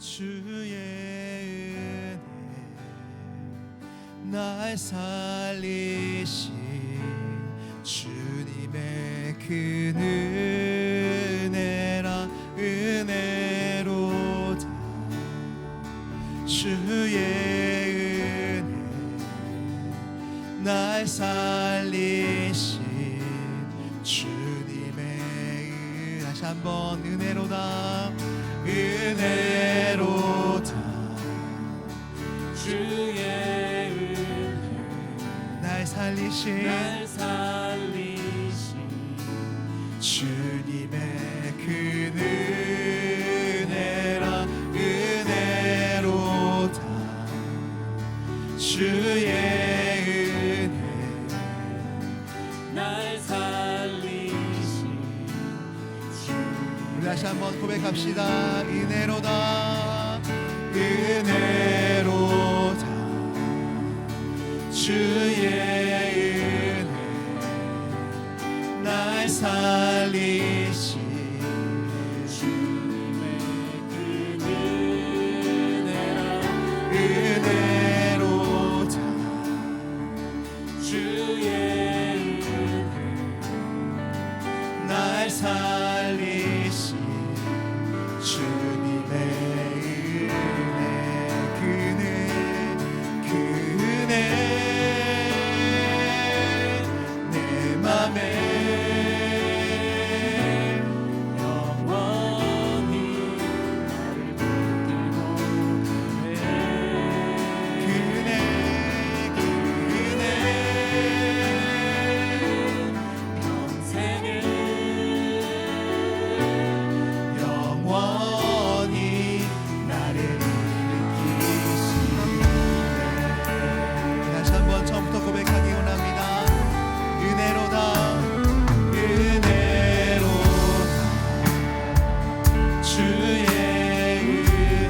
주의 은혜 날 살리신 주님의 그 은혜라 은혜로다. 주의 은혜 날 살리신 주님의 은혜. 다시 한번 은혜로다 은혜로다. 주의 은혜 날 살리신 주님의 그 은혜라 은혜로다. 주의 은혜 날 살리신 우리 다시 한번 고백합시다. 은혜로다 은혜로다. 주의 은혜 날 살리신 주님의 그 은혜라 은혜로다. 주의 은혜 날 살리신 주님의 은혜 그 은혜 내 맘에 영원히 나를 일으키네. 다시 한번 처음부터 고백하기 원합니다. 은혜로다 은혜로다. 주의 은혜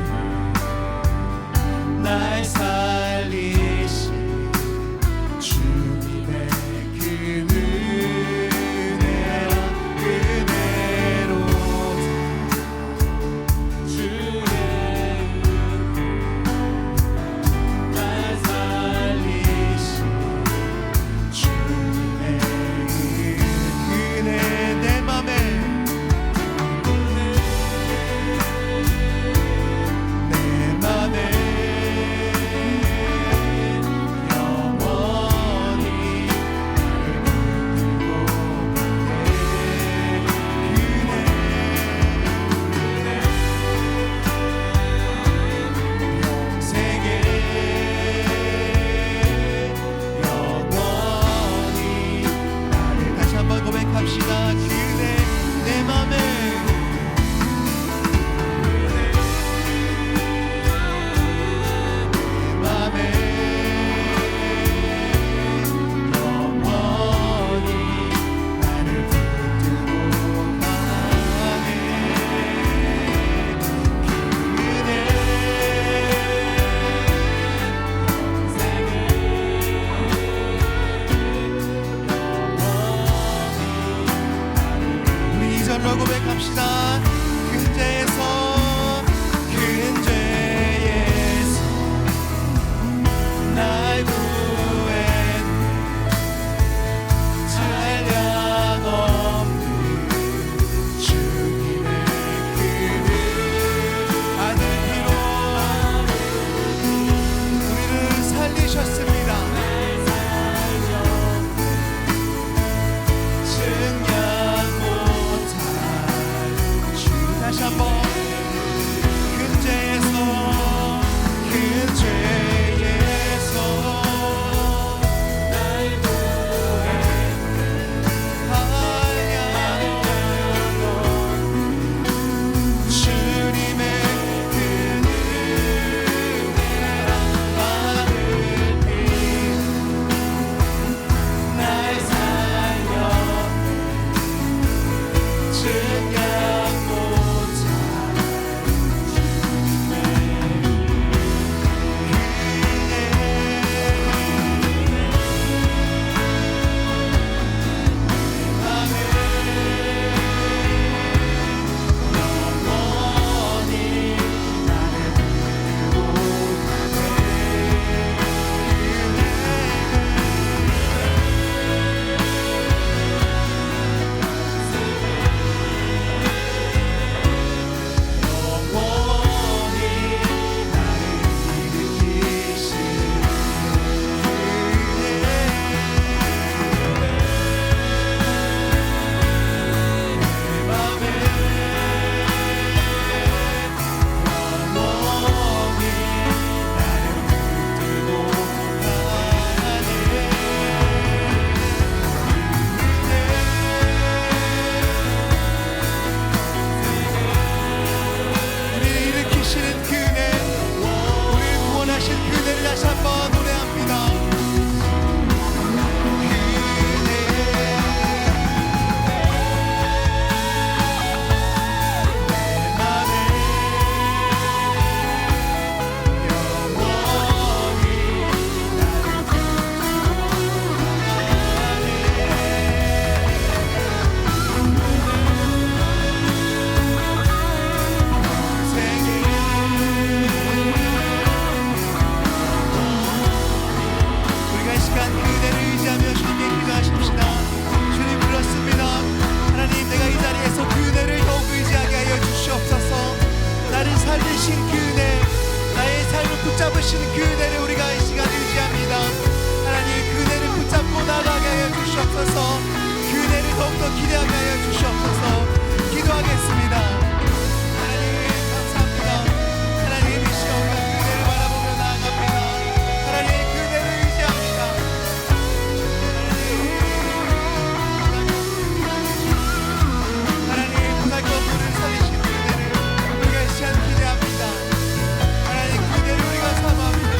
날 살리신 주님의 그 은혜라 은혜로다. 주의 날 살리신 주님의 은혜 내 맘에 영원히 영생에 영원히 나를 다시 한번 고백합시다. 그대 내 맘에 영원히 나를 붙들고 가네. 그대 우리 이절로 고백합시다. 근죄에서 날 구했네. 찬양 없는 주님의 그 아들 피로 우리를 살리셨습니다. 증량 못할 주 다시 한번 근죄에서 주님의 그 은혜라 마음을 날 살려 증량 못할 영원히 나를 붙잡으시는 그 은혜를 우리가 이 시간 의지합니다. 하나님 그 은혜를 붙잡고 나아가게 하여 주시옵소서. 그 은혜를 더욱더 기대하게 하여 주시옵소서. 기도하겠습니다. 하나님 감사합니다. 하나님 이 시간 우리가 그 은혜를 바라보며 나아갑니다. 하나님 그 은혜를 의지합니다. 하나님 보살것물을 살리시는 은혜를 우리가 이 시간 기대합니다. 하나님 그 은혜를 우리가 사모합니다.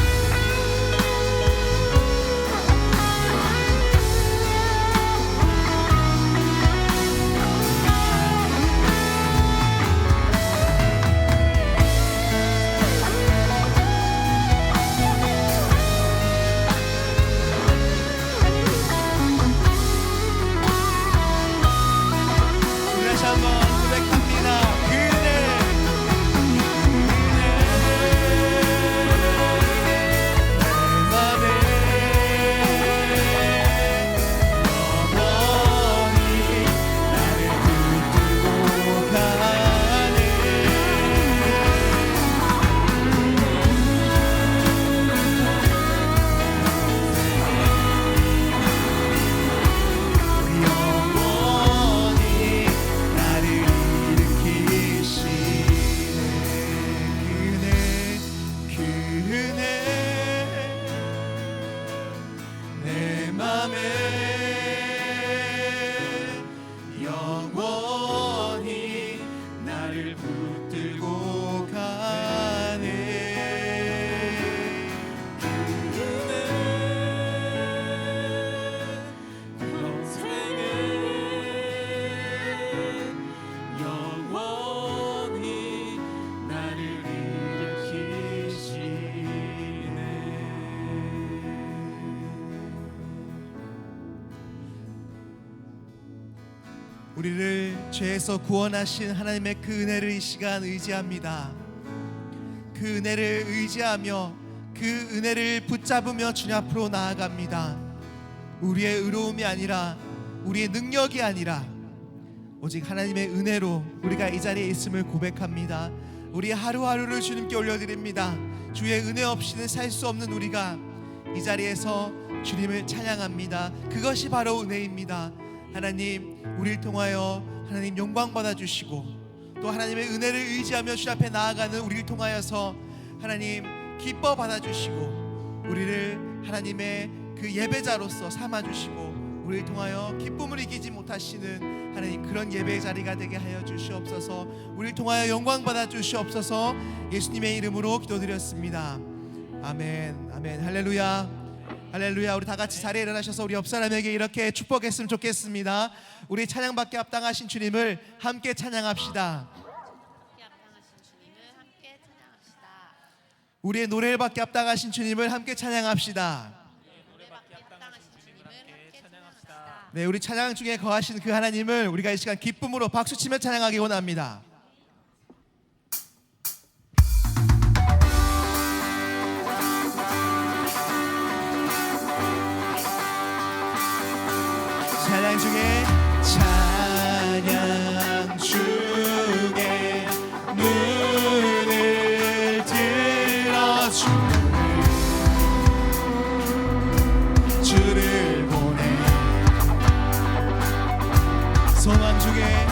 우리 다시 한번 고백합니다. 그대 맘에 영원히 나를 붙들고 가네. 영원히 나를 일으키시네. 그네 내 맘에 영원히 나를 붙들고 가네. 영원히 나를 일으키시네. 우리를 죄에서 구원하신 하나님의 그 은혜를 이 시간 의지합니다. 그 은혜를 의지하며 그 은혜를 붙잡으며 주님 앞으로 나아갑니다. 우리의 의로움이 아니라 우리의 능력이 아니라 오직 하나님의 은혜로 우리가 이 자리에 있음을 고백합니다. 우리 하루하루를 주님께 올려드립니다. 주의 은혜 없이는 살 수 없는 우리가 이 자리에서 주님을 찬양합니다. 그것이 바로 은혜입니다. 하나님 우리를 통하여 하나님 영광 받아주시고 또 하나님의 은혜를 의지하며 주 앞에 나아가는 우리를 통하여서 하나님 기뻐 받아주시고 우리를 하나님의 그 예배자로서 삼아주시고 우리를 통하여 기쁨을 이기지 못하시는 하나님 그런 예배의 자리가 되게 하여 주시옵소서. 우리를 통하여 영광 받아 주시옵소서. 예수님의 이름으로 기도드렸습니다. 아멘. 아멘. 할렐루야. 할렐루야. 우리 다 같이 자리에 일어나셔서 우리 옆 사람에게 이렇게 축복했으면 좋겠습니다. 우리 찬양받게 합당하신 주님을 함께 찬양합시다. 우리의 노래를 받게 합당하신 주님을 함께 찬양합시다. 네, 우리 찬양 중에 거하신 그 하나님을 우리가 이 시간 기쁨으로 박수치며 찬양하기 원합니다. 찬양 중에 눈을 들어주네. 주를 보내 소망 중에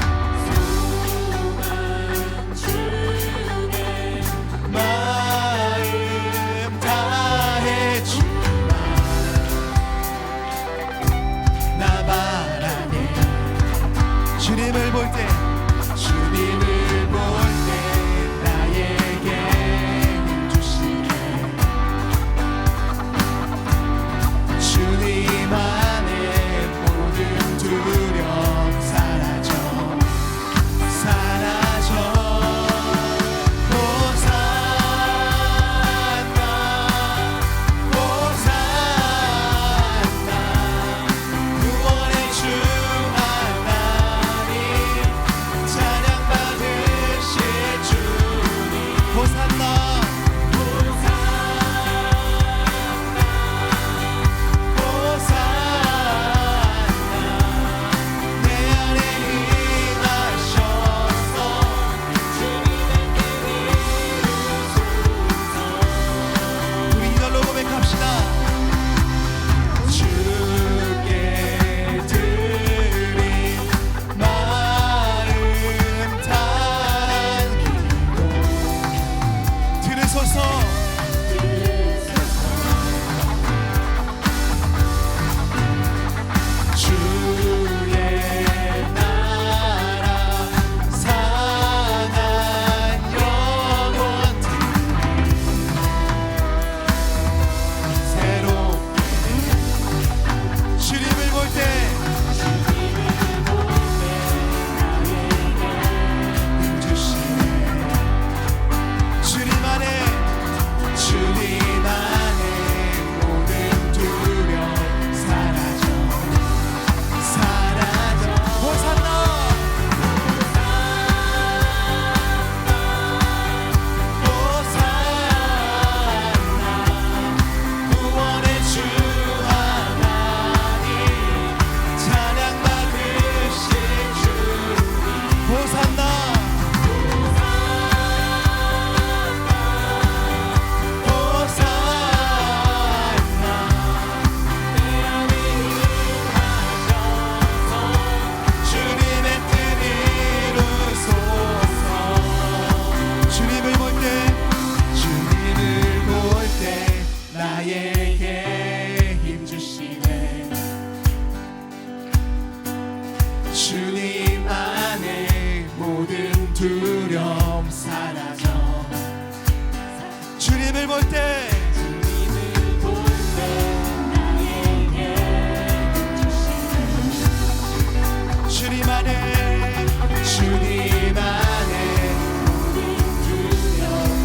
주님 안에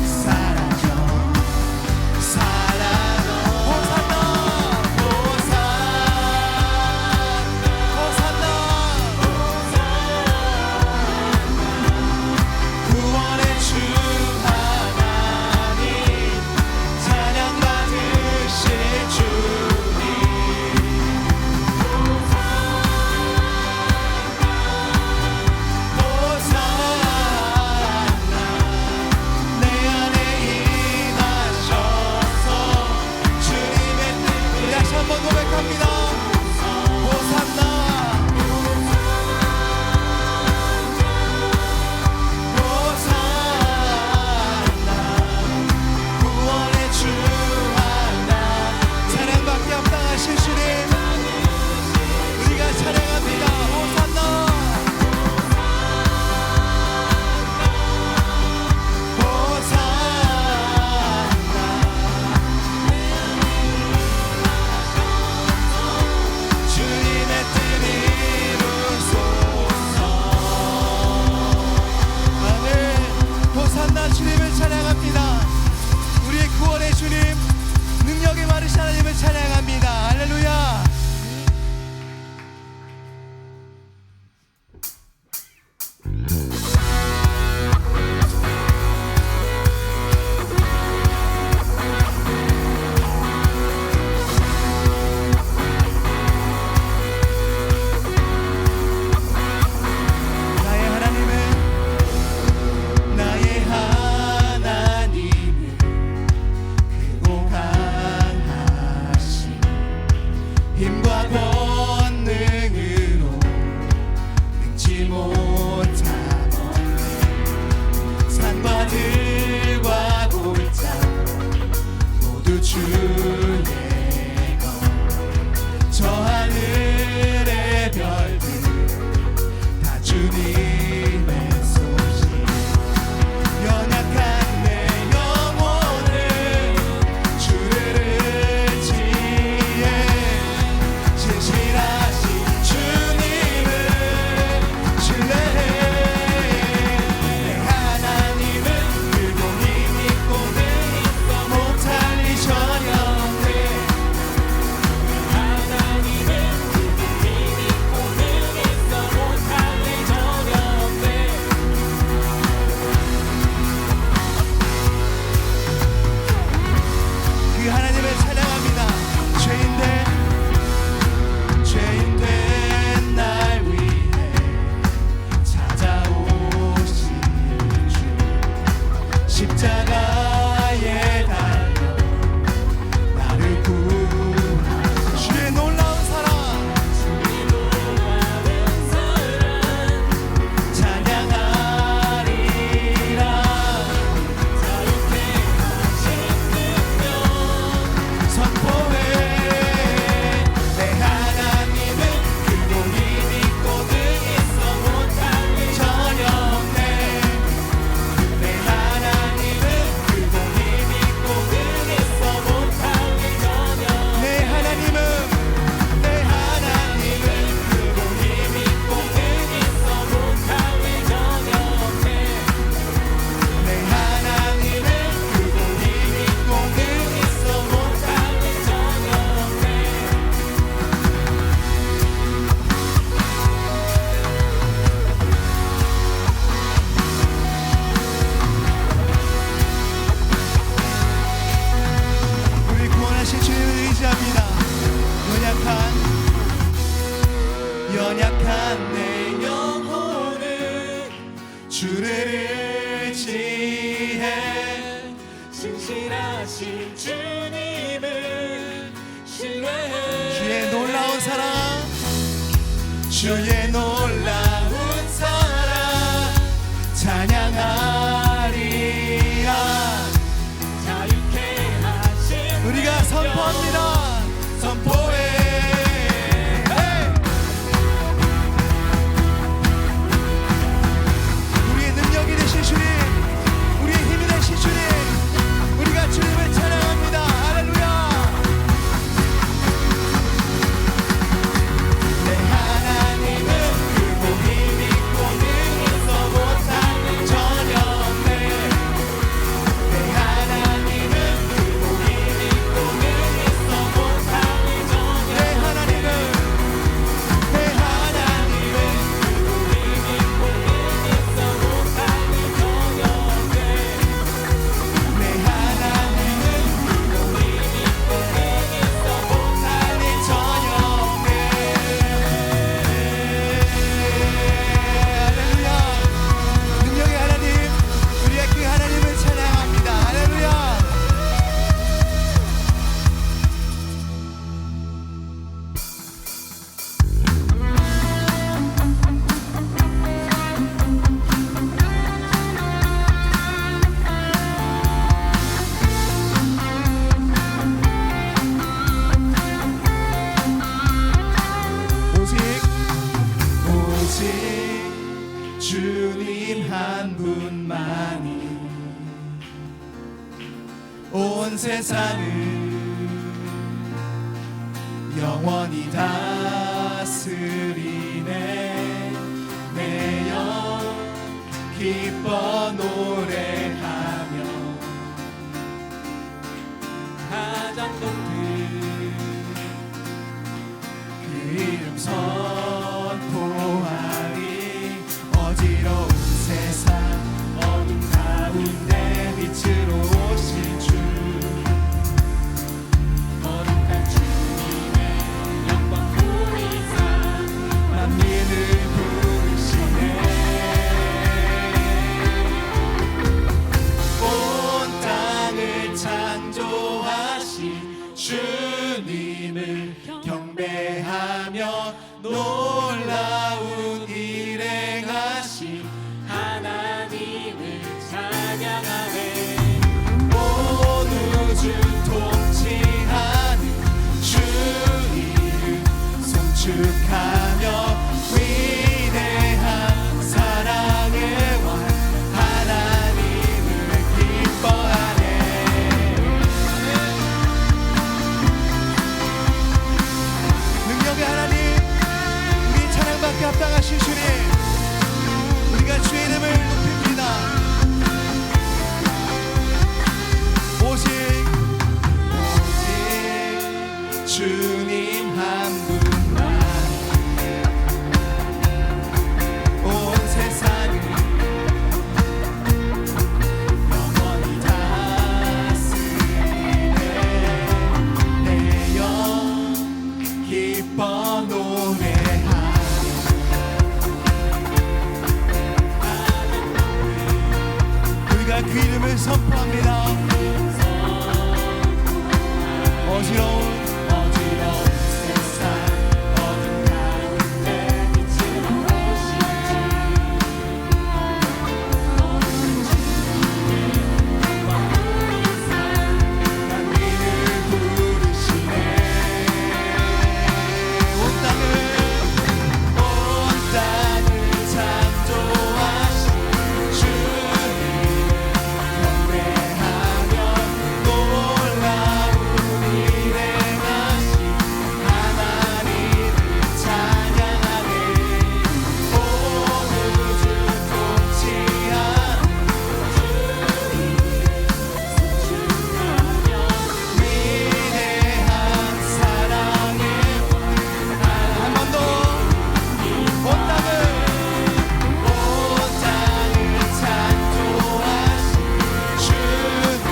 사랑여 사랑여 호산나 호산나 구원의 주 하나님 찬양 받으실 주님 호산나 내 안에 임하셔서 주님의 뜻 우리 다시 한번 고백합니다. 호산나 호산나 구원의 주 하나 찬양밖에 합당하신 주님 우리가 찬양합니다. 호산나 주님의 뜻 이루소서. 아멘. 호산나 주님을 찬양합니다. 우리의 구원의 주님 능력이 많으신 하나님을 찬양합니다. 할렐루야. 나의 하나님은 크고 강하신 힘과 권능으로 능지 못한 산과 들과 골짜 모두 주의 것 저 하늘의 별들 다 주님의 소식 연약한 내 영혼을 주를 의지해 진실하신 주님을 신뢰해 내 하나님은 크고 힘 있고 늘 못할 일 전혀 없네 하나님은 크고 힘 있고 늘 못할 일 전혀 없네 그 하나님을 찬양합니다. 죄인된 날 위해 찾아오신 주 십자가에 달려 나를 구하신 주의 놀라운 사랑 찬양하리라 선포해 내 하나님은 크고 힘 있고 능 있어 못할 일 전혀 없네 내 하나님은 크고 힘 있고 능 있어 못할 일 전혀 내 하나님은 크고 힘 있고 능 있어 못할 일 전혀 없네 내 하나님은 크고 힘 있고 능 있어 못할 일 전혀 없네 우리 구원하신 주님을 의지합니다. 연약한 내 영혼을 주를 의지해 진실하신 주님을 신뢰해 주의 놀라운 사랑 주의 놀라운 사랑 찬양하리라 자유케 하신 우리가 선포합니다. 선포해 헤이! 우리의 능력이 되신 주님 우리의 힘이 되신 주님 우리가 주님을 찬양합니다. 할렐루야. 내 하나님은 주님 한 분만이 온 세상을 영원히 다스리네. 내 영 기뻐 노래하며 가장 높은 그 이름 선포하리. 어지러운 세상 어둠 가운데 빛으로 오신 주 거룩한 주님의 영광 보이사 만민을 부르시네. 온 땅을 창조하신 주님을 경배하며 놀라운 일 행하신 하나님을 찬양하네. 온 우주 통치하는 주 이름 송축하며 위대한 사랑의 왕 하나님을 기뻐하네. 능력의 하나님, 우리 찬양받게 합당하신 주님, 우리가 주의 이름을 높입니다. 오직 주님 한 분만 온 세상을 영원히 다스리네. 내 영 기뻐 노래하리. 우리가 그 이름을 선포합니다. 어지러운 세상 어둠 가운데 빛으로 오신 주 만민을 부르시네. 온 땅을 창조하신 주님 경배하며 놀라운 일 행하신 하나님을 찬양하네. 온 우주 통치하는 위대한 사랑의 왕. 한 번 더 온 땅을 창조하신 주님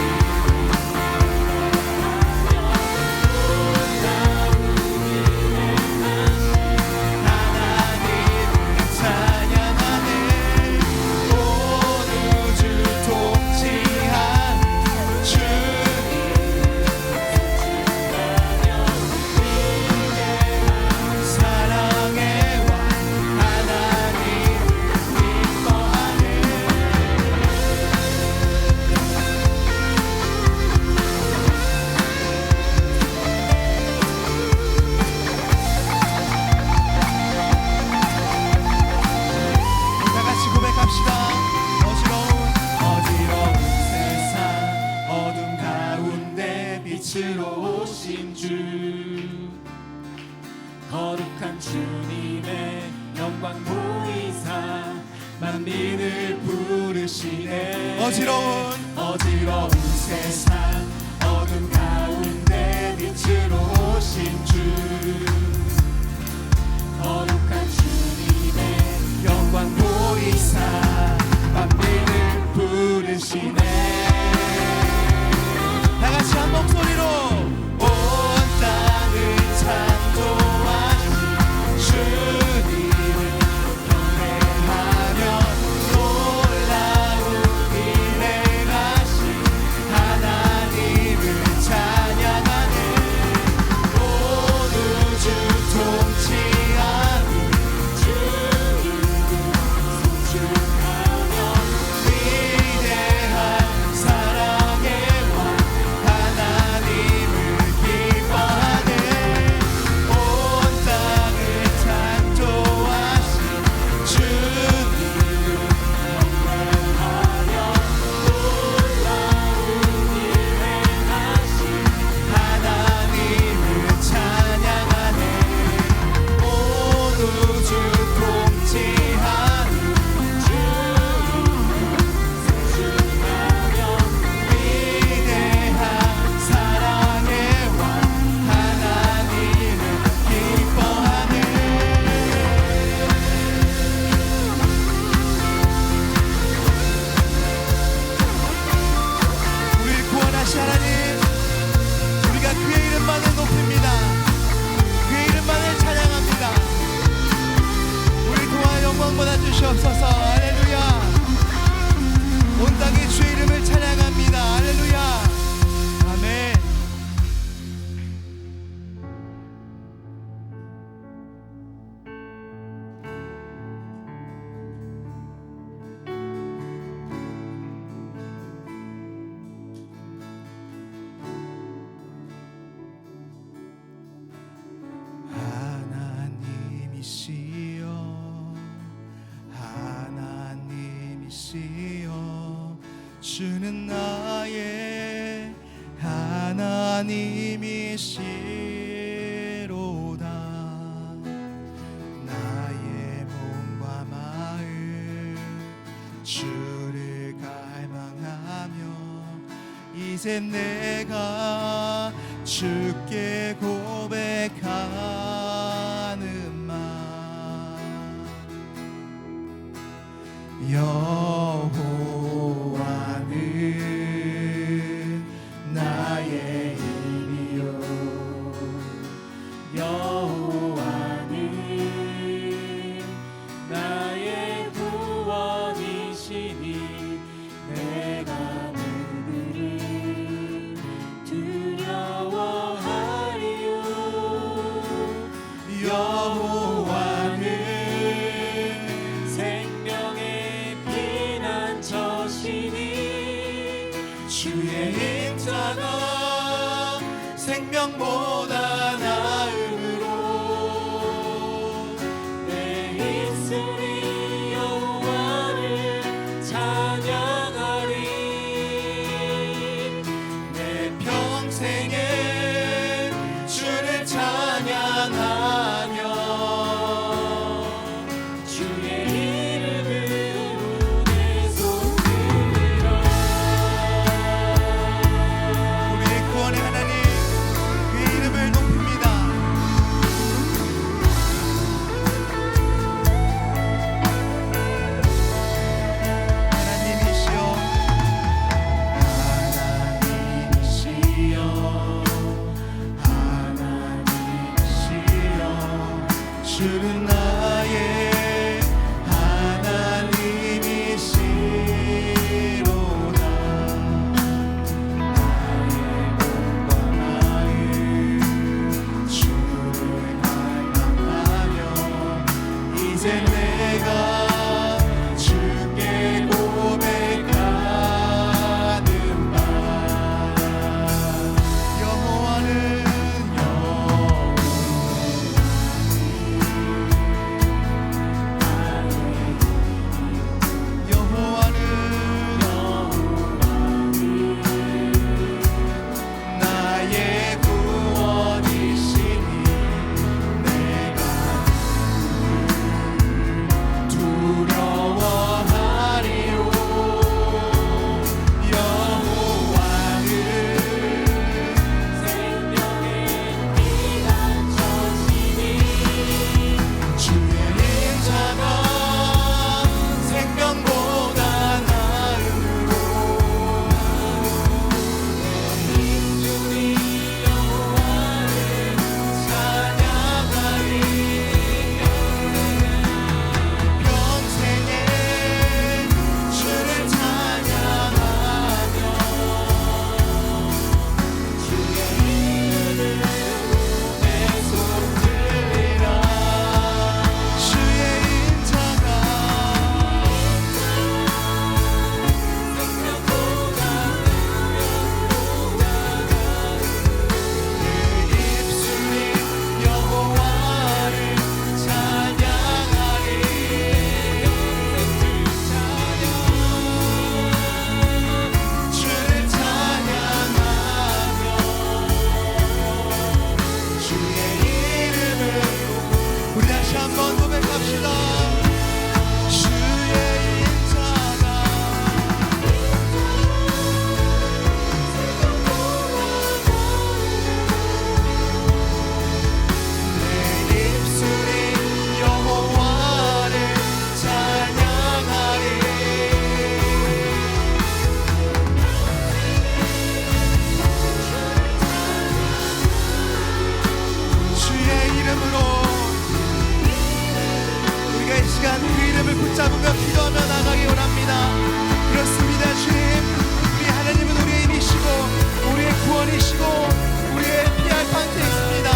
하나님을 찬양하네. 온 우주 통치하는 주님 사랑의 왕 하나님을 기뻐하네. 다 같이 고백합시다. 어지러운 세상 어둠 가운데 빛으로 오신 주 거룩한 주님의 영광 보이사 만민을 부르시네. 어지러운 세상 어둠 가운데 빛으로 오신 주 거룩한 주님의 영광 보이사 만민을 부르시네. 다 같이 한 목소리로 온 땅을 창조하신 주님을 경배하며 놀라운 일 행하신 하나님을 찬양하네. 온 하나님이시여 주는 나의 하나님이시로다. 나의 몸과 마음 주를 갈망하며 이제 내가 주께 고백하는 말 여호와는 나의 힘이요 여호와는 나의 구원이시니 내가 누구를 두려워하리요. 여호와는 생명의 피난처시니 주의 인자가 생명보다 나음으로 내 입술이 여호와를 찬양하리. 내 평생에 주를 찬양하며 주의 이름으로 내 손 들리라. 우리의 구원의 하나님 그의 이름을 높입니다. 하나님이시여 하나님이시여 주는 나의 하나님이시로다. 나의 몸과 마음 주를 갈망하며 이제 내가 주께 고백하는 바 여호와는 나의 구원이시니 내가 두려워하리요. 여호와는 생명의 피난처시니 주의 인자가 생명보다 나음으로 입술이 여호와를 찬양하리. 평생에 주를 찬양하며 주의 이름으로 내 손 들리라. 주의 인자가 생명보다 내 입술이 여호와를 찬양하리. 주를 찬양하며 주의 이름을 우리 다시 한번 고백합시다. 주의 인자가 내 입술이 여호와를 찬양하리. 주의 이름으로 우리가 이 시간 그 이름을 붙잡으며 기도하며 나가기 원합니다. 그렇습니다. 주님, 우리 하나님은 우리의 힘이시고 우리의 구원이시고 우리의 피할 방패 있습니다.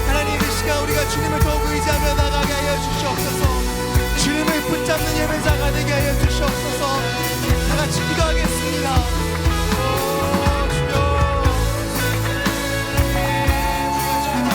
하나님, 이 시간 우리가 주님을 더욱 의지하며 나가게 하여 주시옵소서. 주님을 붙잡는 예배자가 되게 하여 주시옵소서. 다 같이 기도하겠습니다. 오, 주여. 주여, 주님을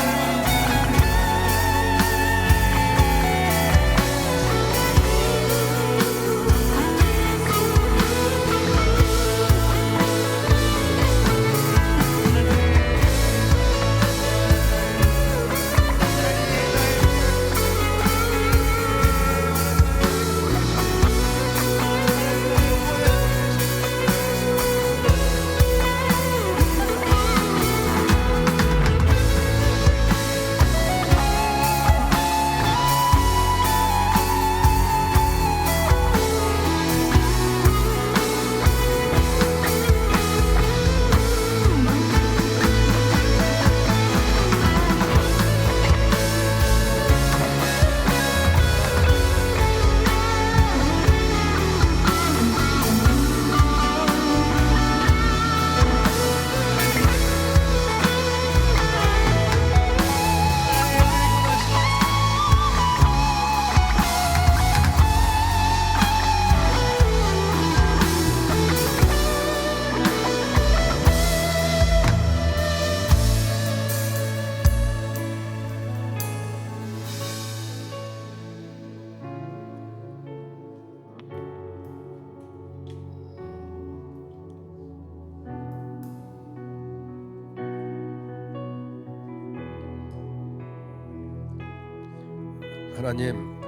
하나님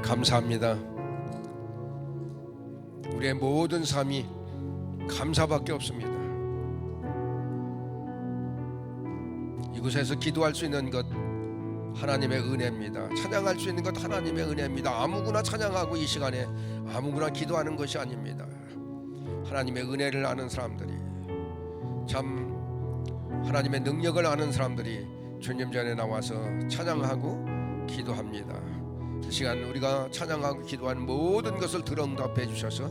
감사합니다. 우리의 모든 삶이 감사밖에 없습니다. 이곳에서 기도할 수 있는 것 하나님의 은혜입니다. 찬양할 수 있는 것 하나님의 은혜입니다. 아무거나 찬양하고 이 시간에 아무거나 기도하는 것이 아닙니다. 하나님의 은혜를 아는 사람들이, 참 하나님의 능력을 아는 사람들이 주님 전에 나와서 찬양하고 기도합니다. 이 시간 우리가 찬양하고 기도한 모든 것을 들응답해 주셔서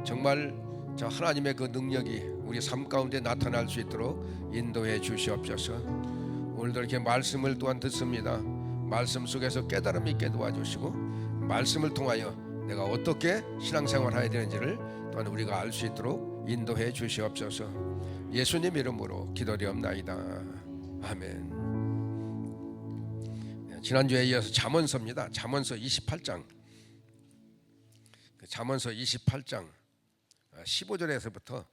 정말 저 하나님의 그 능력이 우리 삶 가운데 나타날 수 있도록 인도해 주시옵소서. 오늘도 이렇게 말씀을 또한 듣습니다. 말씀 속에서 깨달음 있게 도와주시고 말씀을 통하여 내가 어떻게 신앙생활 해야 되는지를 또한 우리가 알 수 있도록 인도해 주시옵소서. 예수님 이름으로 기도드리옵나이다. 아멘. 지난주에 이어서 잠언서입니다. 잠언서 28장, 잠언서 28장 15절에서부터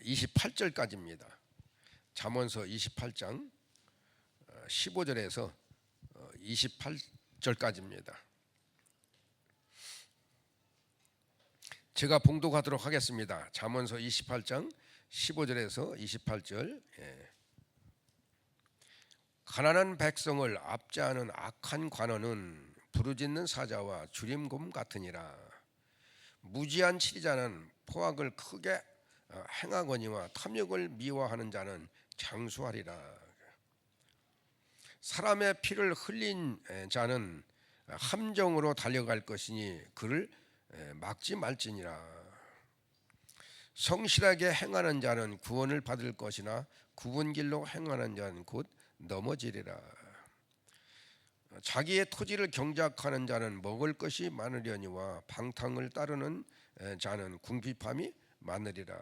28절까지입니다. 잠언서 28장 15절에서 28절까지입니다. 제가 봉독하도록 하겠습니다. 잠언서 28장 15절에서 28절. 가난한 백성을 압제하는 악한 관원은 부르짖는 사자와 주림곰 같으니라. 무지한 치리자는 포악을 크게 행하거니와 탐욕을 미워하는 자는 장수하리라. 사람의 피를 흘린 자는 함정으로 달려갈 것이니 그를 막지 말지니라. 성실하게 행하는 자는 구원을 받을 것이나 굽은 길로 행하는 자는 곧 넘어지리라. 자기의 토지를 경작하는 자는 먹을 것이 많으려니와 방탕을 따르는 자는 궁핍함이 많으리라.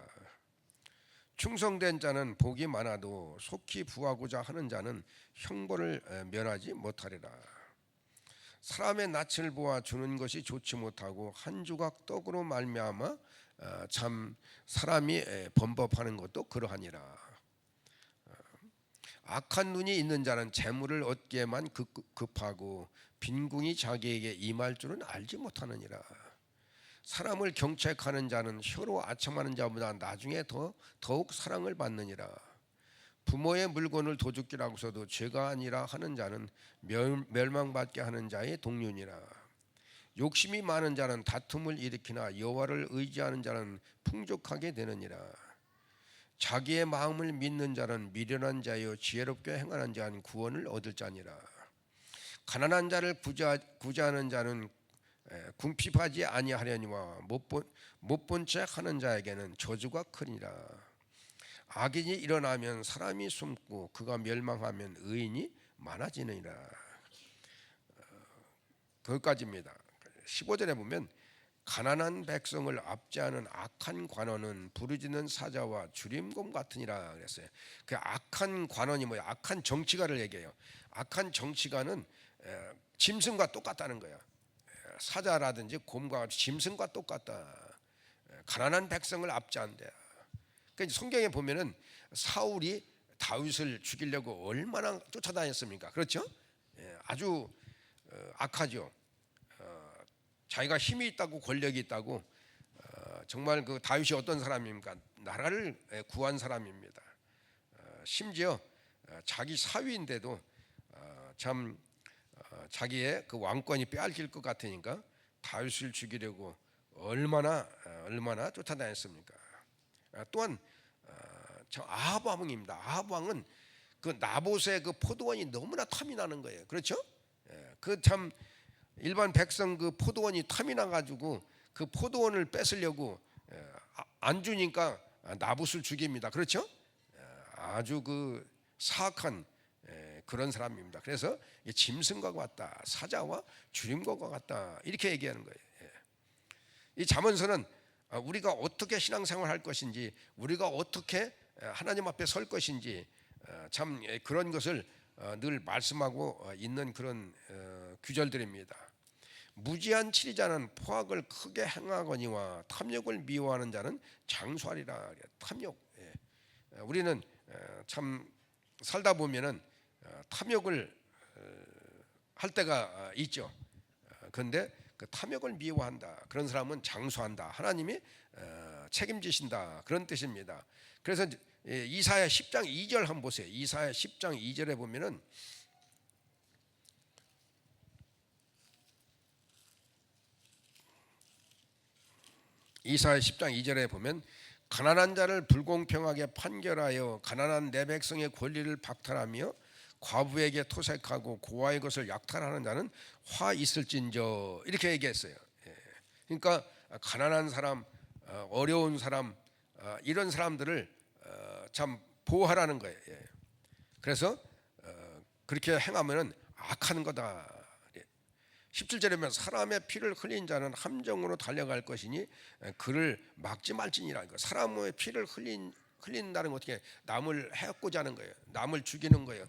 충성된 자는 복이 많아도 속히 부하고자 하는 자는 형벌을 면하지 못하리라. 사람의 낯을 보아 주는 것이 좋지 못하고 한 조각 떡으로 말미암아 참 사람이 범법하는 것도 그러하니라. 악한 눈이 있는 자는 재물을 얻기에만 급하고 빈궁이 자기에게 임할 줄은 알지 못하느니라. 사람을 경책하는 자는 혀로 아첨하는 자보다 나중에 더욱 사랑을 받느니라. 부모의 물건을 도둑질하고서도 죄가 아니라 하는 자는 멸망받게 하는 자의 동료니라. 욕심이 많은 자는 다툼을 일으키나 여호와를 의지하는 자는 풍족하게 되느니라. 자기의 마음을 믿는 자는 미련한 자여 지혜롭게 행하는 자는 구원을 얻을 자니라. 가난한 자를 구제하는 자는 궁핍하지 아니하려니와 못 본 채 하는 자에게는 저주가 크니라. 악인이 일어나면 사람이 숨고 그가 멸망하면 의인이 많아지느니라. 거기까지입니다. 15절에 보면 가난한 백성을 압제하는 악한 관원은 부르짖는 사자와 주림곰 같으니라 그랬어요. 그 악한 관원이 뭐야? 악한 정치가를 얘기해요. 악한 정치가는 짐승과 똑같다는 거예요. 사자라든지 곰과 짐승과 똑같다. 가난한 백성을 압제한대. 그러니까 성경에 보면은 사울이 다윗을 죽이려고 얼마나 쫓아다녔습니까? 그렇죠? 아주 악하죠. 자기가 힘이 있다고 권력이 있다고 정말 그 다윗이 어떤 사람입니까? 나라를 구한 사람입니다. 심지어 자기 사위인데도 참 자기의 그 왕권이 빼앗길 것 같으니까 다윗을 죽이려고 얼마나 쫓아다녔습니까? 또한 저 아합 왕입니다. 아합 왕은 그 나봇의 그 포도원이 너무나 탐이 나는 거예요. 그렇죠? 그 참 일반 백성 그 포도원이 탐이 나가지고 그 포도원을 뺏으려고 안 주니까 나봇을 죽입니다. 그렇죠? 아주 그 사악한 그런 사람입니다. 그래서 짐승과 같다, 사자와 주림과 같다 이렇게 얘기하는 거예요. 이 잠언서는 우리가 어떻게 신앙생활 할 것인지, 우리가 어떻게 하나님 앞에 설 것인지 참 그런 것을 늘 말씀하고 있는 그런 규절들입니다. 무지한 치리자는 포악을 크게 행하거니와 탐욕을 미워하는 자는 장수하리라. 탐욕. 우리는 참 살다 보면은 탐욕을 할 때가 있죠. 그런데 그 탐욕을 미워한다. 그런 사람은 장수한다. 하나님이 책임지신다. 그런 뜻입니다. 그래서 이사야 10장 2절 한번 보세요. 이사야 10장 2절에 보면은 이사야 10장 2절에 보면 가난한 자를 불공평하게 판결하여 가난한 내 백성의 권리를 박탈하며 과부에게 토색하고 고아의 것을 약탈하는 자는 화 있을진저 이렇게 얘기했어요. 그러니까 가난한 사람, 어려운 사람 이런 사람들을 참 보호하라는 거예요. 그래서 그렇게 행하면은 악한 거다. 17절에 보면 사람의 피를 흘린 자는 함정으로 달려갈 것이니 그를 막지 말지니라. 사람의 피를 흘린다는 건 어떻게 남을 해코자 하는 거예요. 남을 죽이는 거예요.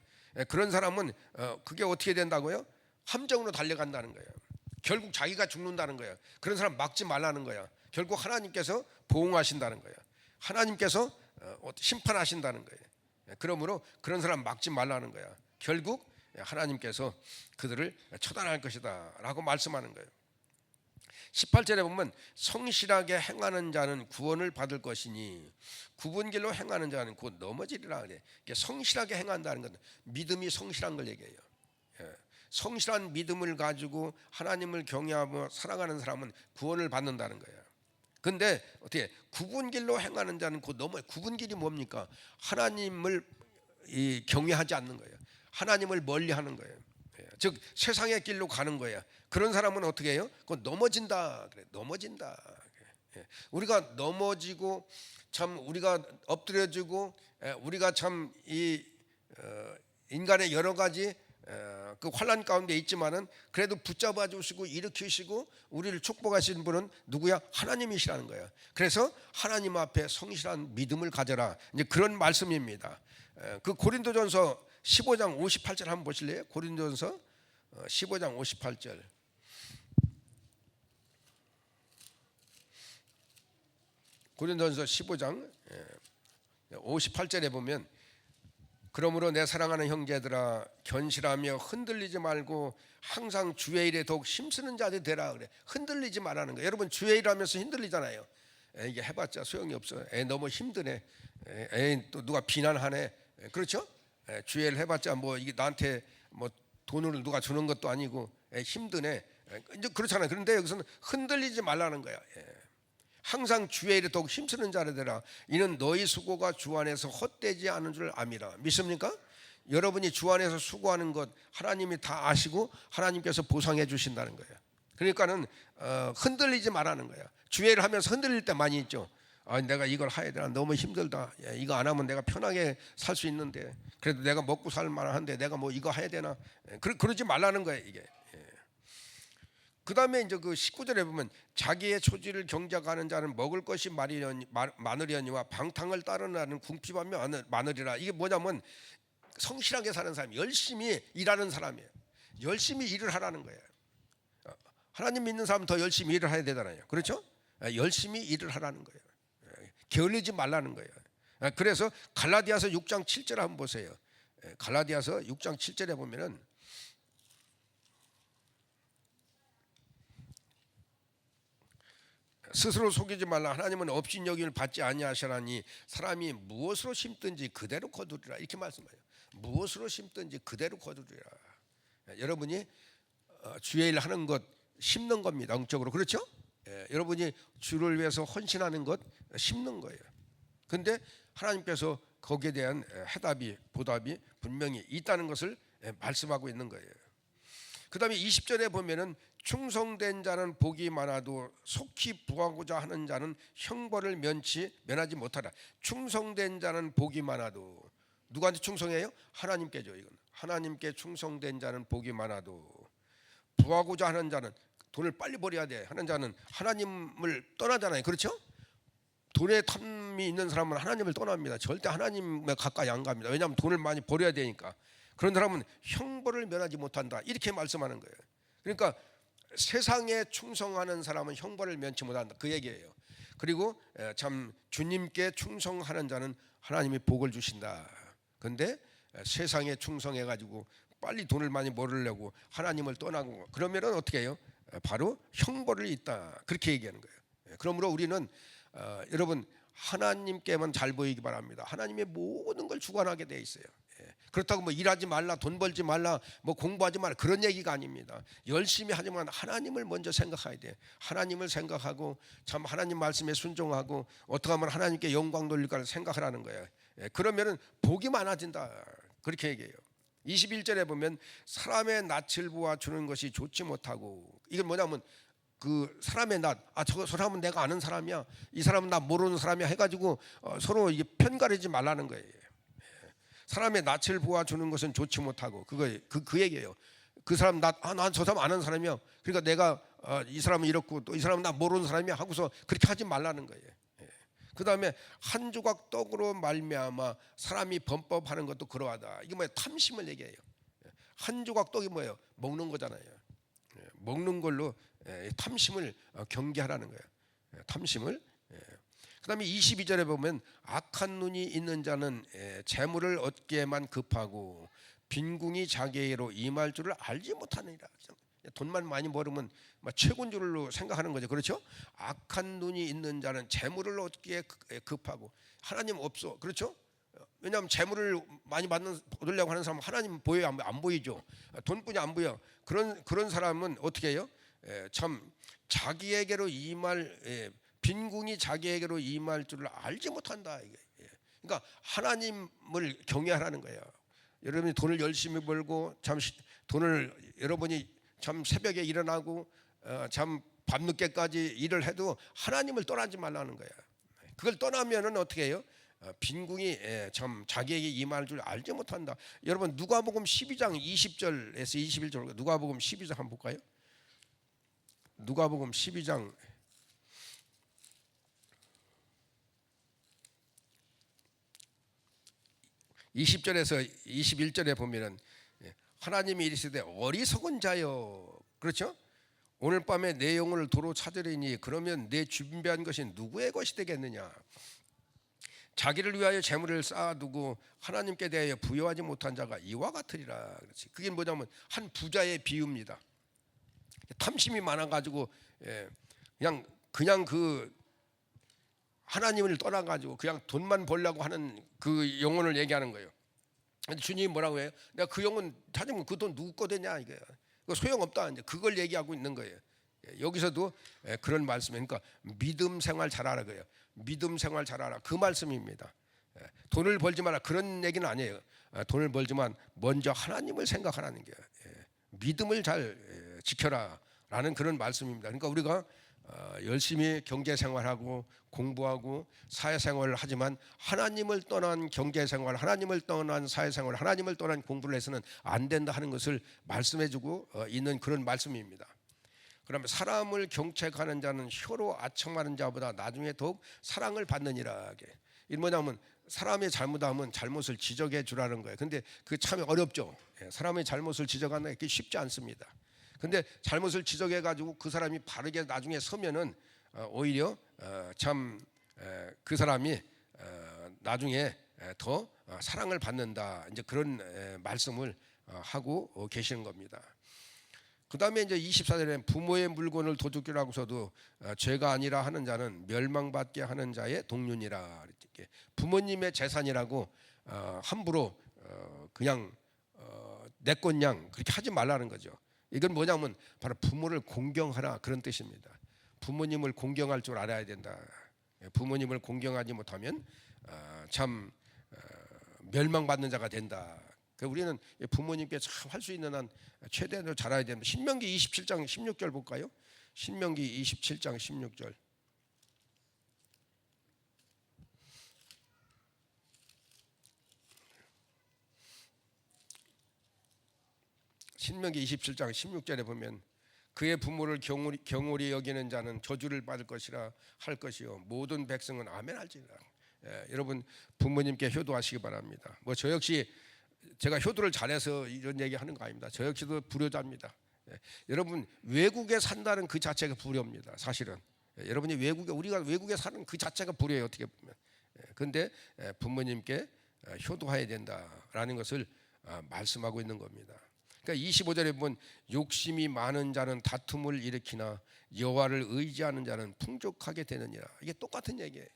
그런 사람은 그게 어떻게 된다고요? 함정으로 달려간다는 거예요. 결국 자기가 죽는다는 거예요. 그런 사람 막지 말라는 거예요. 결국 하나님께서 보응하신다는 거예요. 하나님께서 심판하신다는 거예요. 그러므로 그런 사람 막지 말라는 거야. 결국 하나님께서 그들을 처단할 것이다 라고 말씀하는 거예요. 18절에 보면 성실하게 행하는 자는 구원을 받을 것이니 굽은 길로 행하는 자는 곧 넘어지리라 그래. 성실하게 행한다는 건 믿음이 성실한 걸 얘기해요. 성실한 믿음을 가지고 하나님을 경외하며 살아가는 사람은 구원을 받는다는 거예요. 근데 어떻게 굽은 길로 행하는 자는 곧 굽은 길이 뭡니까? 하나님을 경외하지 않는 거예요. 하나님을 멀리하는 거예요. 즉 세상의 길로 가는 거예요. 그런 사람은 어떻게 해요? 그건 넘어진다. 그래, 넘어진다. 우리가 넘어지고 참 우리가 엎드려지고 우리가 참 이 인간의 여러 가지 그 환난 가운데 있지만은 그래도 붙잡아 주시고 일으키시고 우리를 축복하시는 분은 누구야? 하나님이시라는 거예요. 그래서 하나님 앞에 성실한 믿음을 가져라. 이제 그런 말씀입니다. 그 고린도전서 15장 58절 한번 보실래요? 고린도전서 15장 58절. 고린도전서 15장 58절에 보면 그러므로 내 사랑하는 형제들아 견실하며 흔들리지 말고 항상 주의 일에 더욱 힘쓰는 자들 되라 그래. 흔들리지 말라는 거예요. 여러분 주의 일 하면서 흔들리잖아요. 이게 해봤자 소용이 없어. 너무 힘드네. 또 누가 비난하네. 그렇죠? 주의 일 해봤자 뭐 이게 나한테 뭐 돈을 누가 주는 것도 아니고 힘드네. 이제 그렇잖아요. 그런데 여기서는 흔들리지 말라는 거야. 항상 주의 일에 더욱 힘쓰는 자를 되라. 이는 너희 수고가 주 안에서 헛되지 않은 줄 암이라. 믿습니까? 여러분이 주 안에서 수고하는 것 하나님이 다 아시고 하나님께서 보상해 주신다는 거예요. 그러니까는 흔들리지 말라는 거예요. 주의 일을 하면서 흔들릴 때 많이 있죠. 내가 이걸 해야 되나 너무 힘들다. 이거 안 하면 내가 편하게 살 수 있는데 그래도 내가 먹고 살 만한데 내가 뭐 이거 해야 되나. 그러지 말라는 거예요 이게. 그 다음에 이제 그 19절에 보면 자기의 초지를 경작하는 자는 먹을 것이 많으려니와 방탕을 따르는 궁핍하며 많으리라. 이게 뭐냐면 성실하게 사는 사람, 열심히 일하는 사람이에요. 열심히 일을 하라는 거예요. 하나님 믿는 사람은 더 열심히 일을 해야 되잖아요. 그렇죠? 열심히 일을 하라는 거예요. 게을르지 말라는 거예요. 그래서 갈라디아서 6장 7절 한번 보세요. 갈라디아서 6장 7절에 보면은 스스로 속이지 말라. 하나님은 업신여김을 받지 아니하시라니 사람이 무엇으로 심든지 그대로 거두리라. 이렇게 말씀해요. 무엇으로 심든지 그대로 거두리라. 여러분이 주의 일 하는 것 심는 겁니다. 영적으로. 그렇죠? 여러분이 주를 위해서 헌신하는 것 심는 거예요. 근데 하나님께서 거기에 대한 해답이 보답이 분명히 있다는 것을 말씀하고 있는 거예요. 그 다음에 20절에 보면은 충성된 자는 복이 많아도 속히 부하고자 하는 자는 형벌을 면하지 못하라. 충성된 자는 복이 많아도 누구한테 충성해요? 하나님께죠. 이건 하나님께 충성된 자는 복이 많아도 부하고자 하는 자는 돈을 빨리 벌어야 돼 하는 자는 하나님을 떠나잖아요. 그렇죠? 돈에 탐이 있는 사람은 하나님을 떠납니다. 절대 하나님에 가까이 안 갑니다. 왜냐하면 돈을 많이 벌어야 되니까. 그런 사람은 형벌을 면하지 못한다. 이렇게 말씀하는 거예요. 그러니까 세상에 충성하는 사람은 형벌을 면치 못한다. 그 얘기예요. 그리고 참 주님께 충성하는 자는 하나님이 복을 주신다. 그런데 세상에 충성해가지고 빨리 돈을 많이 벌으려고 하나님을 떠나고 그러면은 어떻게 해요? 바로 형벌을 있다 그렇게 얘기하는 거예요. 그러므로 우리는 여러분 하나님께만 잘 보이기 바랍니다. 하나님의 모든 걸 주관하게 돼 있어요. 그렇다고 뭐 일하지 말라, 돈 벌지 말라, 뭐 공부하지 말라 그런 얘기가 아닙니다. 열심히 하지만 하나님을 먼저 생각해야 돼. 하나님을 생각하고 참 하나님 말씀에 순종하고 어떻게 하면 하나님께 영광 돌릴까를 생각하라는 거예요. 그러면은 복이 많아진다 그렇게 얘기해요. 21절에 보면 사람의 낯을 보아 주는 것이 좋지 못하고, 이건 뭐냐면 그 사람의 낯, 저 사람은 내가 아는 사람이야, 이 사람은 나 모르는 사람이야 해가지고 서로 이게 편가르지 말라는 거예요. 사람의 낯을 보아 주는 것은 좋지 못하고, 그 얘기예요. 그 사람 난 저 사람 아는 사람이야, 그러니까 내가 이 사람은 이렇고 또 이 사람은 나 모르는 사람이야 하고서 그렇게 하지 말라는 거예요. 그 다음에 한 조각 떡으로 말미암아 사람이 범법하는 것도 그러하다. 이게 뭐예요? 탐심을 얘기해요. 한 조각 떡이 뭐예요? 먹는 거잖아요. 먹는 걸로 탐심을 경계하라는 거예요. 탐심을. 그 다음에 22절에 보면 악한 눈이 있는 자는 재물을 얻기에만 급하고 빈궁이 자기에게로 임할 줄을 알지 못하느니라. 돈만 많이 벌으면 최고인 줄로 생각하는 거죠. 그렇죠? 악한 눈이 있는 자는 재물을 얻기에 급하고, 하나님 없어. 그렇죠? 왜냐하면 재물을 많이 얻으려고 하는 사람은 하나님 보여요? 안 보이죠? 돈뿐이 안 보여. 그런 사람은 어떻게 해요? 참 자기에게로 임할 빈궁이 자기에게로 임할 줄을 알지 못한다. 그러니까 하나님을 경외하라는 거예요. 여러분이 돈을 열심히 벌고 참 돈을 여러분이 참 새벽에 일어나고 참 밤늦게까지 일을 해도 하나님을 떠나지 말라는 거예요. 그걸 떠나면은 어떻게 해요? 빈궁이 참 자기에게 임할 줄 알지 못한다. 여러분 누가복음 12장 20절에서 21절, 누가복음 12장 한번 볼까요? 누가복음 12장 20절에서 21절에 보면은 하나님이 이르시되 어리석은 자여, 그렇죠? 오늘 밤에 내 영혼을 도로 찾으리니 그러면 내 준비한 것이 누구의 것이 되겠느냐? 자기를 위하여 재물을 쌓아두고 하나님께 대하여 부여하지 못한 자가 이와 같으리라. 그렇지? 그게 뭐냐면 한 부자의 비유입니다. 탐심이 많아가지고 그냥 그 하나님을 떠나가지고 그냥 돈만 벌려고 하는 그 영혼을 얘기하는 거예요. 근데 주님이 뭐라고 해요? 내가 그 영혼 찾으면 그 돈 누구 거 되냐 이거야. 그거 소용없다. 이제 그걸 얘기하고 있는 거예요. 여기서도 그런 말씀이니까 그러니까 믿음 생활 잘하라 그래요. 믿음 생활 잘하라 그 말씀입니다. 돈을 벌지 마라 그런 얘기는 아니에요. 돈을 벌지만 먼저 하나님을 생각하라는 게 믿음을 잘 지켜라라는 그런 말씀입니다. 그러니까 우리가 열심히 경제 생활하고 공부하고 사회생활을 하지만 하나님을 떠난 경제 생활, 하나님을 떠난 사회생활, 하나님을 떠난 공부를 해서는 안 된다 하는 것을 말씀해주고 있는 그런 말씀입니다. 그러면 사람을 경책하는 자는 혀로 아첨하는 자보다 나중에 더욱 사랑을 받느니라. 이게 뭐냐면 사람의 잘못하면 잘못을 지적해 주라는 거예요. 근데 그 참 어렵죠. 사람의 잘못을 지적하는 게 쉽지 않습니다. 근데 잘못을 지적해 가지고 그 사람이 바르게 나중에 서면은 오히려 참 그 사람이 나중에 더 사랑을 받는다. 이제 그런 말씀을 하고 계시는 겁니다. 그 다음에 이제 24절에 부모의 물건을 도둑질 하고서도 죄가 아니라 하는 자는 멸망받게 하는 자의 동륜이라. 부모님의 재산이라고 함부로 그냥 내 것냥 그렇게 하지 말라는 거죠. 이건 뭐냐면 바로 부모를 공경하라 그런 뜻입니다. 부모님을 공경할 줄 알아야 된다. 부모님을 공경하지 못하면 참 멸망받는 자가 된다. 우리는 부모님께 참 할 수 있는 한 최대한으로 잘해야 됩니다. 신명기 27장 16절 볼까요? 신명기 27장 16절. 신명기 27장 16절에 보면 그의 부모를 경홀히 여기는 자는 저주를 받을 것이라 할 것이요 모든 백성은 아멘 할지니라. 여러분 부모님께 효도하시기 바랍니다. 뭐 저 역시 제가 효도를 잘해서 이런 얘기하는 거 아닙니다. 저 역시도 불효자입니다. 여러분 외국에 산다는 그 자체가 불효입니다. 사실은 여러분이 우리가 외국에 사는 그 자체가 불효예요. 어떻게 보면. 그런데 부모님께 효도해야 된다라는 것을 말씀하고 있는 겁니다. 그러니까 25절에 보면 욕심이 많은 자는 다툼을 일으키나 여호와를 의지하는 자는 풍족하게 되느니라. 이게 똑같은 얘기예요.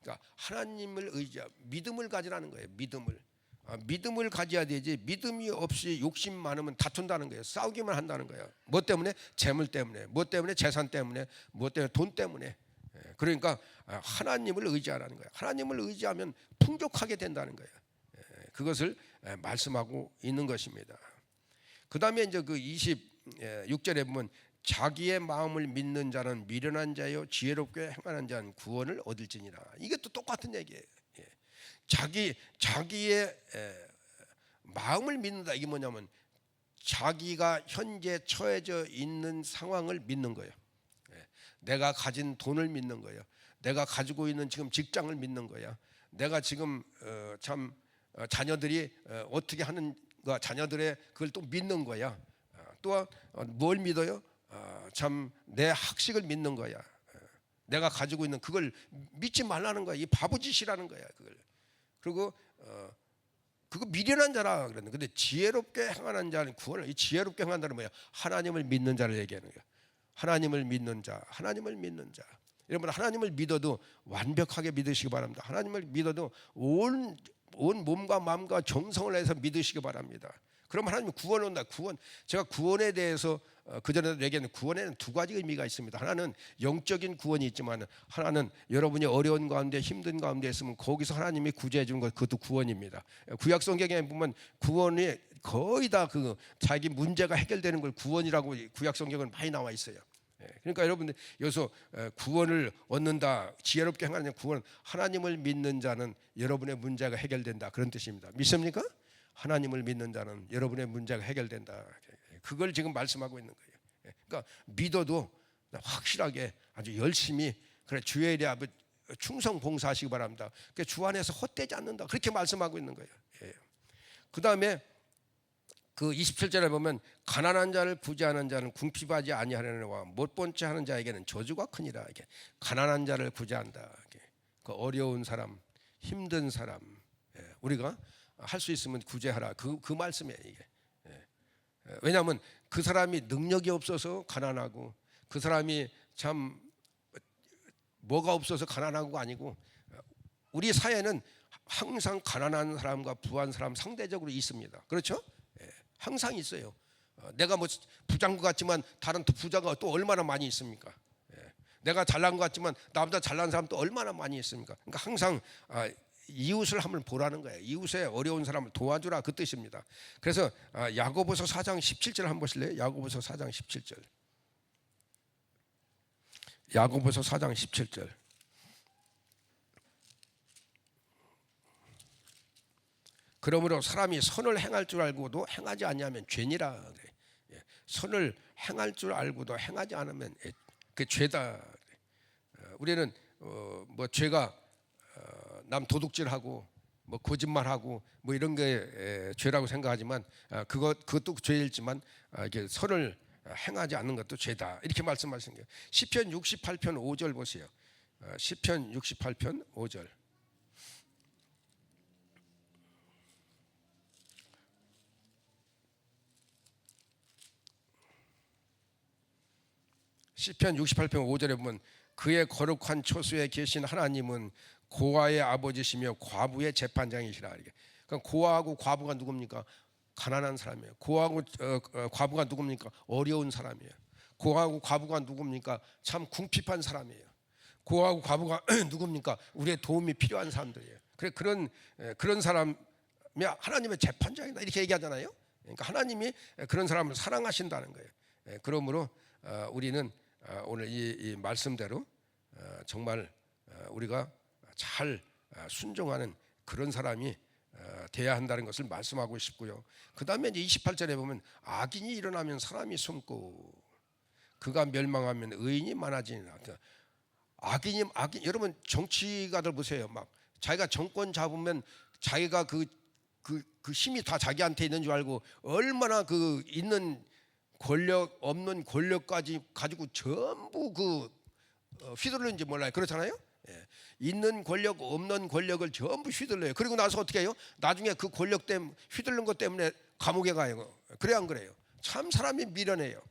그러니까 하나님을 의지하고 믿음을 가지라는 거예요. 믿음을 가져야 되지. 믿음이 없이 욕심 많으면 다툰다는 거예요. 싸우기만 한다는 거예요. 뭐 때문에? 재물 때문에, 뭐 때문에? 재산 때문에, 뭐 때문에? 돈 때문에. 그러니까 하나님을 의지하라는 거예요. 하나님을 의지하면 풍족하게 된다는 거예요. 그것을 말씀하고 있는 것입니다. 그 다음에 이제 그 26절에 보면 자기의 마음을 믿는 자는 미련한 자요 지혜롭게 행하는 자는 구원을 얻을지니라. 이게 또 똑같은 얘기예요. 자기의 마음을 믿는다. 이게 뭐냐면 자기가 현재 처해져 있는 상황을 믿는 거예요. 내가 가진 돈을 믿는 거예요. 내가 가지고 있는 지금 직장을 믿는 거야. 내가 지금 참 자녀들이 어떻게 하는가, 자녀들의 그걸 또 믿는 거야. 또 뭘 믿어요? 참 내 학식을 믿는 거야. 내가 가지고 있는 그걸 믿지 말라는 거야. 이 바보짓이라는 거야. 그걸. 그리고 그거 미련한 자라 그랬는데, 근데 지혜롭게 행하는 자는 구원을. 이 지혜롭게 행한다는 뭐야? 하나님을 믿는 자를 얘기하는 거야. 하나님을 믿는 자, 하나님을 믿는 자. 여러분 하나님을 믿어도 완벽하게 믿으시기 바랍니다. 하나님을 믿어도 온 몸과 마음과 정성을 해서 믿으시기 바랍니다. 그럼 하나님이 구원 온다. 제가 구원에 대해서 그전에도 얘기했는데, 구원에는 두 가지 의미가 있습니다. 하나는 영적인 구원이 있지만, 하나는 여러분이 어려운 가운데 힘든 가운데 있으면 거기서 하나님이 구제해 주는 것, 그것도 구원입니다. 구약 성경에 보면 구원이 거의 다 그 자기 문제가 해결되는 걸 구원이라고 구약 성경은 많이 나와 있어요. 그러니까 여러분들 여기서 구원을 얻는다, 지혜롭게 행하는 구원, 하나님을 믿는 자는 여러분의 문제가 해결된다, 그런 뜻입니다. 믿습니까? 하나님을 믿는 자는 여러분의 문제가 해결된다. 그걸 지금 말씀하고 있는 거예요. 그러니까 믿어도 확실하게 아주 열심히 그래 주의 일에 충성 봉사하시기 바랍니다. 그러니까 주 안에서 헛되지 않는다, 그렇게 말씀하고 있는 거예요. 그 다음에 그 27절에 보면 가난한 자를 구제하는 자는 궁핍하지 아니하려니와 못본 채 하는 자에게는 저주가 크니라. 이게 가난한 자를 구제한다. 그 어려운 사람, 힘든 사람, 우리가 할 수 있으면 구제하라. 그 말씀이에요. 이게. 왜냐하면 그 사람이 능력이 없어서 가난하고, 그 사람이 참 뭐가 없어서 가난하고가 아니고, 우리 사회는 항상 가난한 사람과 부한 사람 상대적으로 있습니다. 그렇죠? 항상 있어요. 내가 뭐 부자인 것 같지만 다른 또 부자가 또 얼마나 많이 있습니까? 내가 잘난 것 같지만 나보다 잘난 사람 또 얼마나 많이 있습니까? 그러니까 항상 이웃을 한번 보라는 거예요. 이웃의 어려운 사람을 도와주라, 그 뜻입니다. 그래서 야고보서 4장 17절 한번 보실래요? 야고보서 4장 17절. 야고보서 4장 17절. 그러므로 사람이 선을 행할 줄 알고도 행하지 않냐면 죄니라. 선을 행할 줄 알고도 행하지 않으면 그 죄다. 우리는 뭐 죄가 남 도둑질하고 뭐 거짓말하고 뭐 이런 게 죄라고 생각하지만, 그것도 죄일지만 이렇게 선을 행하지 않는 것도 죄다, 이렇게 말씀하시는 거예요. 시편 68편 5절 보세요. 시편 68편 5절. 시편 68편 5절에 보면 그의 거룩한 초소에 계신 하나님은 고아의 아버지시며 과부의 재판장이시라. 그러니까 고아하고 과부가 누굽니까? 가난한 사람이에요. 고아하고 과부가 누굽니까? 어려운 사람이에요. 고아하고 과부가 누굽니까? 참 궁핍한 사람이에요. 고아하고 과부가 누굽니까? 우리의 도움이 필요한 사람들이에요. 그런 사람이 하나님의 재판장이다, 이렇게 얘기하잖아요. 그러니까 하나님이 그런 사람을 사랑하신다는 거예요. 그러므로 우리는 오늘 이 말씀대로 정말 우리가 잘 순종하는 그런 사람이 돼야 한다는 것을 말씀하고 싶고요. 그 다음에 이제 28절에 보면 악인이 일어나면 사람이 숨고 그가 멸망하면 의인이 많아지니라. 악인, 여러분 정치가들 보세요. 막 자기가 정권 잡으면 자기가 그 힘이 다 자기한테 있는 줄 알고 얼마나 그 있는 권력 없는 권력까지 가지고 전부 휘두르는지 몰라요. 그렇잖아요. 있는 권력 없는 권력을 전부 휘둘러요. 그리고 나서 어떻게 해요? 나중에 그 권력 때문에 휘둘른 것 때문에 감옥에 가요. 그래 안 그래요? 참 사람이 미련해요.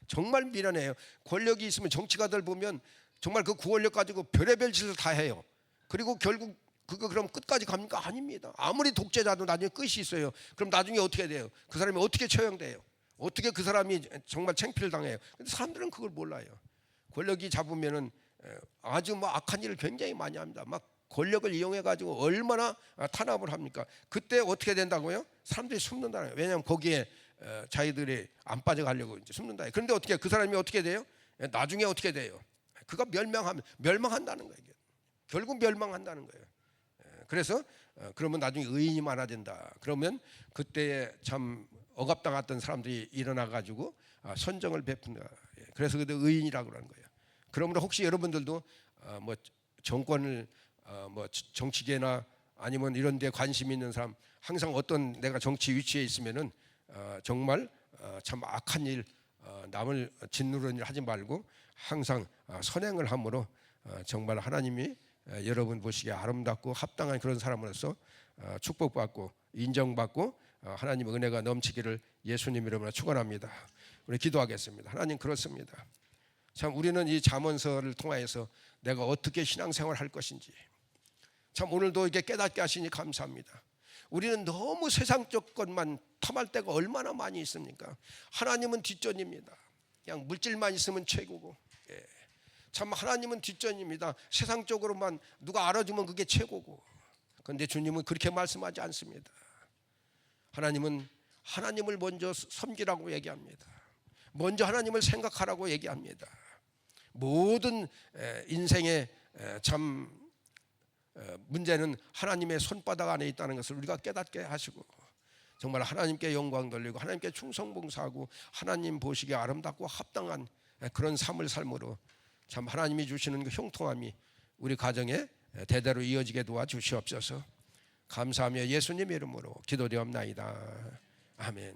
정말 미련해요. 권력이 있으면 정치가들 보면 정말 그 권력 가지고 별의별 짓을 다 해요. 그리고 결국 그거 그럼 끝까지 갑니까? 아닙니다. 아무리 독재자도 나중에 끝이 있어요. 그럼 나중에 어떻게 돼요? 그 사람이 어떻게 처형돼요? 어떻게 그 사람이 정말 창피를 당해요? 근데 사람들은 그걸 몰라요. 권력이 잡으면은 아주 뭐 악한 일을 굉장히 많이 합니다. 막 권력을 이용해 가지고 얼마나 탄압을 합니까? 그때 어떻게 된다고요? 사람들이 숨는다는 거예요. 왜냐하면 거기에 자기들이 안 빠져가려고 이제 숨는다. 그런데 어떻게 그 사람이 어떻게 돼요? 나중에 어떻게 돼요? 그가 멸망한다는 거예요. 결국 멸망한다는 거예요. 그래서 그러면 나중에 의인이 많아진다. 그러면 그때 참 억압당했던 사람들이 일어나 가지고 선정을 베푼다. 그래서 그때 의인이라고 하는 거예요. 그러므로 혹시 여러분들도 뭐 정권을 뭐 정치계나 아니면 이런 데 관심 있는 사람 항상 어떤 내가 정치 위치에 있으면은 정말 참 악한 일 남을 짓누르는 일 하지 말고 항상 선행을 함으로 정말 하나님이 여러분 보시기에 아름답고 합당한 그런 사람으로서 축복받고 인정받고 하나님의 은혜가 넘치기를 예수님 이름으로 축원합니다. 우리 기도하겠습니다. 하나님 그렇습니다. 참 우리는 이 잠언서를 통하여서 내가 어떻게 신앙생활을 할 것인지 참 오늘도 이렇게 깨닫게 하시니 감사합니다. 우리는 너무 세상적 것만 탐할 때가 얼마나 많이 있습니까? 하나님은 뒷전입니다. 그냥 물질만 있으면 최고고 참 하나님은 뒷전입니다. 세상적으로만 누가 알아주면 그게 최고고. 그런데 주님은 그렇게 말씀하지 않습니다. 하나님은 하나님을 먼저 섬기라고 얘기합니다. 먼저 하나님을 생각하라고 얘기합니다. 모든 인생의 참 문제는 하나님의 손바닥 안에 있다는 것을 우리가 깨닫게 하시고 정말 하나님께 영광 돌리고 하나님께 충성봉사하고 하나님 보시기에 아름답고 합당한 그런 삶을 삶으로 참 하나님이 주시는 그 형통함이 우리 가정에 대대로 이어지게 도와주시옵소서. 감사하며 예수님 이름으로 기도드리옵나이다. 아멘.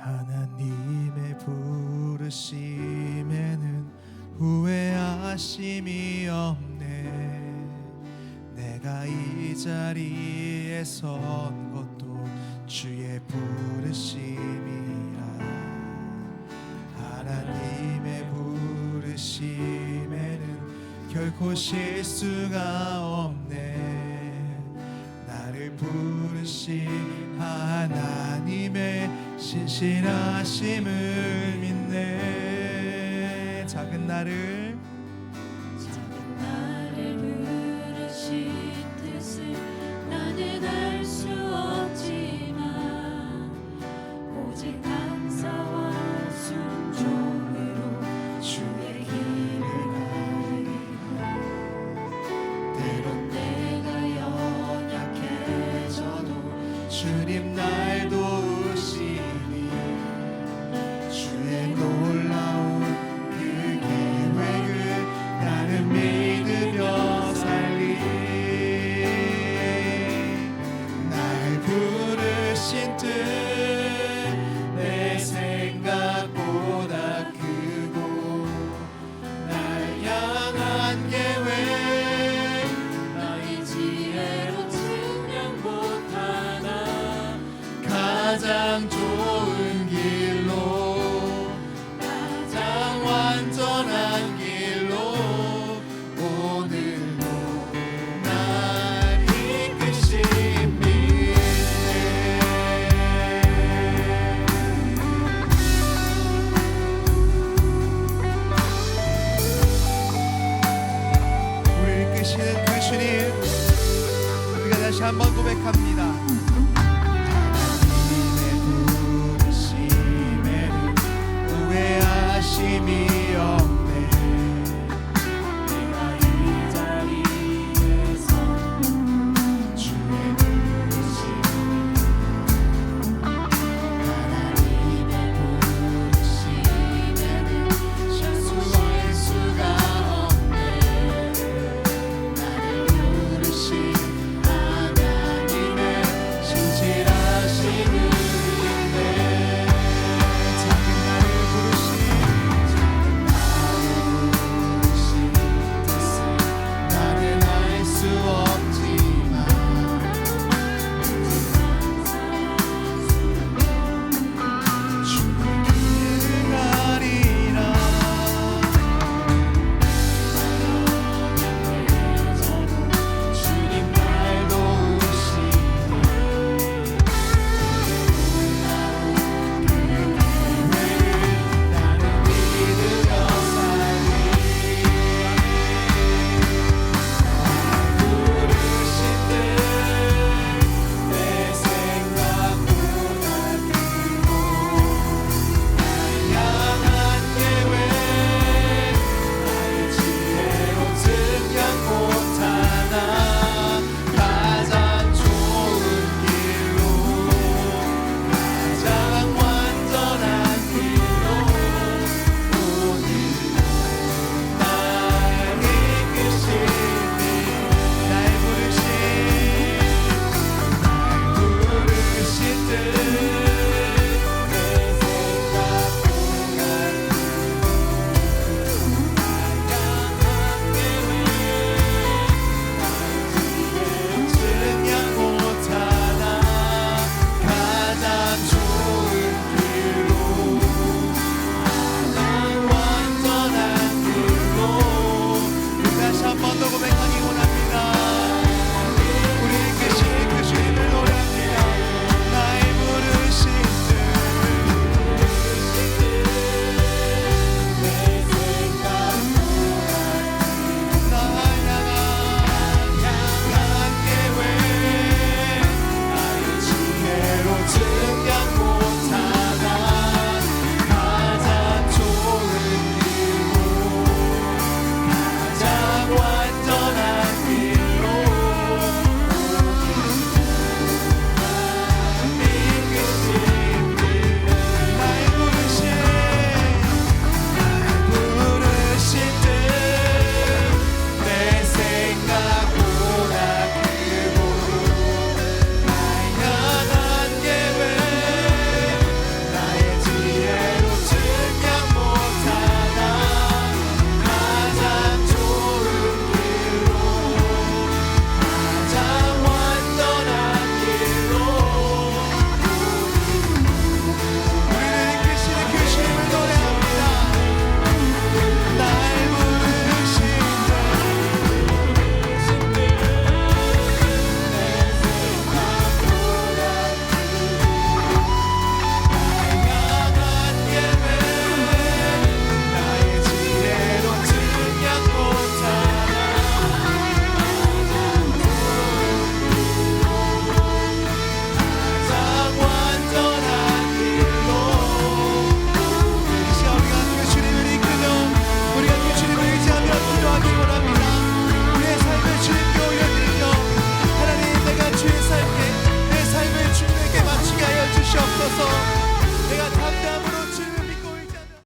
하나님의 부르심에는 후회하심이 없네. 내가 이 자리에 선 것도 주의 부르심이라. 하나님의 부르심에는 결코 실수가 없네. 나를 부르신 하나님의 신실하심을 믿네. 작은 나를 부르신 뜻을 나는 알 수 없지만 오직 감사와 순종으로 주의 길을 가리라. 때론 내가 연약해져도 주님 날 도우시니 주의 놀라운 그 계획을 나는 믿으며 살리. 날 부르신 뜻 내 생각보다 크고 날 향한 계획 나의 지혜로 증명 못하나 가장 좋은 길로 가장 완전한 길로 오늘도 날 이끄신 믿네. 우리를 이끄시는 그 주님 우리가 다시 한번 고백합니다. 하나님의 부르심에는 후회하심이